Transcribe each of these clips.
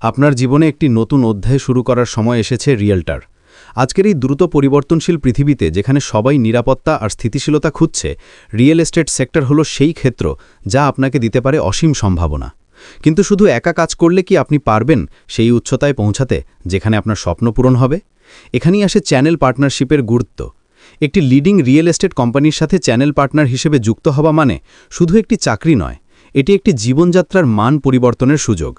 আপনার জীবনে একটি নতুন অধ্যায় শুরু করার সময় এসেছে রিয়েলটার। আজকের এই দ্রুত পরিবর্তনশীল পৃথিবীতে যেখানে সবাই নিরাপত্তা আর স্থিতিশীলতা খুঁজছে, রিয়েল এস্টেট সেক্টর হলো সেই ক্ষেত্র যা আপনাকে দিতে পারে অসীম সম্ভাবনা। কিন্তু শুধু একা কাজ করলে কি আপনি পারবেন সেই উচ্চতায় পৌঁছাতে যেখানে আপনার স্বপ্ন পূরণ হবে? এখানেই আসে চ্যানেল পার্টনারশিপের গুরুত্ব। একটি লিডিং রিয়েল এস্টেট কোম্পানির সাথে চ্যানেল পার্টনার হিসেবে যুক্ত হওয়া মানে শুধু একটি চাকরি নয়, এটি একটি জীবনযাত্রার মান পরিবর্তনের সুযোগ।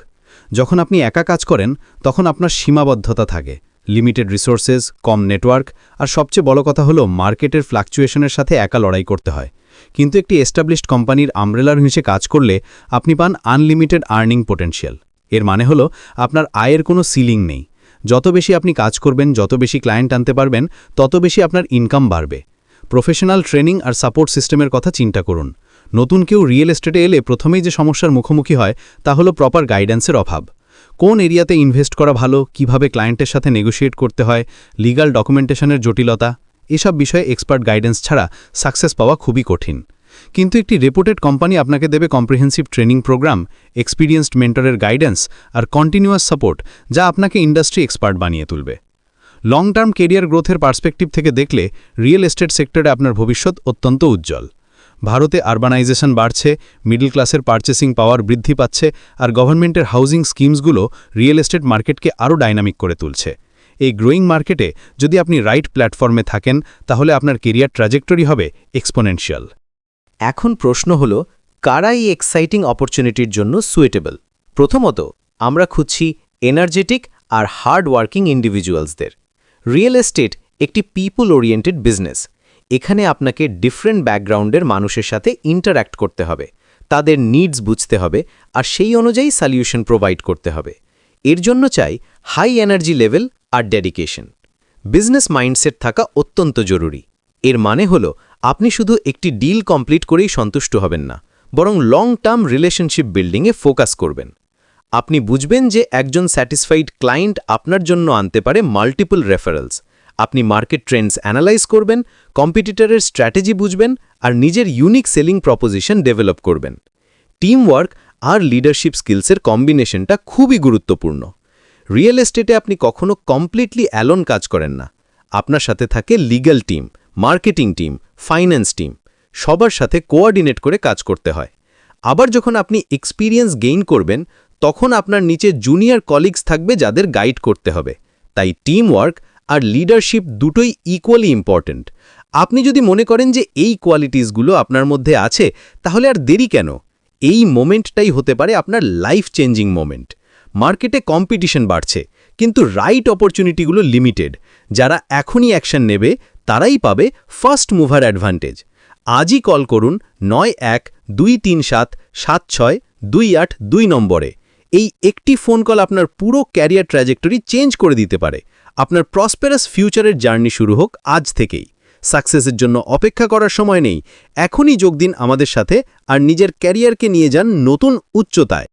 যখন আপনি একা কাজ করেন তখন আপনার সীমাবদ্ধতা থাকে, লিমিটেড রিসোর্সেস, কম নেটওয়ার্ক, আর সবচেয়ে বড় কথা হলো মার্কেটের ফ্লাকচুয়েশনের সাথে একা লড়াই করতে হয়। কিন্তু একটি এস্টাবলিশড কোম্পানির আমব্রেলার নিচে কাজ করলে আপনি পান আনলিমিটেড আর্নিং পোটেনশিয়াল। এর মানে হলো আপনার আয়ের কোনো সিলিং নেই। যত বেশি আপনি কাজ করবেন, যত বেশি ক্লায়েন্ট আনতে পারবেন, তত বেশি আপনার ইনকাম বাড়বে। প্রফেশনাল ট্রেনিং আর সাপোর্ট সিস্টেমের কথা চিন্তা করুন। নতুন কেউ রিয়েল এস্টেটে এলে প্রথমেই যে সমস্যার মুখোমুখি হয় তা হলো প্রপার গাইডেন্সের অভাব। কোন এরিয়াতে ইনভেস্ট করা ভালো, কিভাবে ক্লায়েন্টের সাথে নেগোশিয়েট করতে হয়, লিগ্যাল ডকুমেন্টেশনের জটিলতা, এসব বিষয়ে এক্সপার্ট গাইডেন্স ছাড়া সাকসেস পাওয়া খুবই কঠিন। কিন্তু একটি রেপুটেড কোম্পানি আপনাকে দেবে কম্প্রিহেন্সিভ ট্রেনিং প্রোগ্রাম, এক্সপিরিয়েন্সড মেন্টরের গাইডেন্স আর কন্টিনিউয়াস সাপোর্ট, যা আপনাকে ইন্ডাস্ট্রি এক্সপার্ট বানিয়ে তুলবে। লং টার্ম কেরিয়ার গ্রোথের পার্সপেক্টিভ থেকে দেখলে রিয়েল এস্টেট সেক্টরে আপনার ভবিষ্যৎ অত্যন্ত উজ্জ্বল। ভারতে আরবানাইজেশন বাড়ছে, মিডল ক্লাসের পারচেসিং পাওয়ার বৃদ্ধি পাচ্ছে, আর গভর্নমেন্টের হাউজিং স্কিমসগুলো রিয়েল এস্টেট মার্কেটকে আরও ডাইনামিক করে তুলছে। এই গ্রোয়িং মার্কেটে যদি আপনি রাইট প্ল্যাটফর্মে থাকেন তাহলে আপনার কেরিয়ার ট্র্যাজেক্টরি হবে এক্সপোনেনশিয়াল। এখন প্রশ্ন হল, কারা এই এক্সাইটিং অপরচুনিটির জন্য সুইটেবল? প্রথমত, আমরা খুঁজছি এনার্জেটিক আর হার্ড ওয়ার্কিং ইন্ডিভিজুয়ালসদের। রিয়েল এস্টেট একটি পিপল ওরিয়েন্টেড বিজনেস। এখানে আপনাকে ডিফারেন্ট ব্যাকগ্রাউন্ডের মানুষের সাথে ইন্টারঅ্যাক্ট করতে হবে, তাদের নিডস বুঝতে হবে, আর সেই অনুযায়ী সলিউশন প্রোভাইড করতে হবে। এর জন্য চাই হাই এনার্জি লেভেল আর ডেডিকেশন। বিজনেস মাইন্ডসেট থাকা অত্যন্ত জরুরি। এর মানে হলো আপনি শুধু একটি ডিল কমপ্লিট করেই সন্তুষ্ট হবেন না, বরং লং টার্ম রিলেশনশিপ বিল্ডিংয়ে ফোকাস করবেন। আপনি বুঝবেন যে একজন স্যাটিসফাইড ক্লায়েন্ট আপনার জন্য আনতে পারে মাল্টিপল রেফারেলস। আপনি মার্কেট ট্রেন্ডস অ্যানালাইজ করবেন, কম্পিটিটরের স্ট্র্যাটেজি বুঝবেন, আর নিজের ইউনিক সেলিং প্রপোজিশন ডেভেলপ করবেন। টিম ওয়ার্ক আর লিডারশিপ স্কিলসের কম্বিনেশনটা খুবই গুরুত্বপূর্ণ। রিয়েল এস্টেটে আপনি কখনো কমপ্লিটলি অ্যালোন কাজ করেন না। আপনার সাথে থাকে legal team, marketing team, finance team, সবার সাথে কোঅর্ডিনেট করে কাজ করতে হয়। আবার যখন আপনি এক্সপিরিয়েন্স গেইন করবেন তখন আপনার নিচে জুনিয়র কলিগস থাকবে যাদের গাইড করতে হবে। তাই টিম ওয়ার্ক আর লিডারশিপ দুটোই ইকুয়ালি ইম্পর্ট্যান্ট। আপনি যদি মনে করেন যে এই কোয়ালিটিসগুলো আপনার মধ্যে আছে, তাহলে আর দেরি কেন? এই মোমেন্টটাই হতে পারে আপনার লাইফ চেঞ্জিং মোমেন্ট। মার্কেটে কম্পিটিশন বাড়ছে, কিন্তু রাইট অপরচুনিটিগুলো লিমিটেড। যারা এখনই অ্যাকশন নেবে তারাই পাবে ফার্স্ট মুভার অ্যাডভান্টেজ। আজই কল করুন 9123776282 নম্বরে। এই একটি ফোন কল আপনার পুরো ক্যারিয়ার ট্র্যাজেক্টরি চেঞ্জ করে দিতে পারে। আপনার প্রসপেরাস ফিউচারের জার্নি শুরু হোক আজ থেকেই। সাকসেসের জন্য অপেক্ষা করার সময় নেই, এখনই যোগ দিন আমাদের সাথে আর নিজের ক্যারিয়ারকে নিয়ে যান নতুন উচ্চতায়।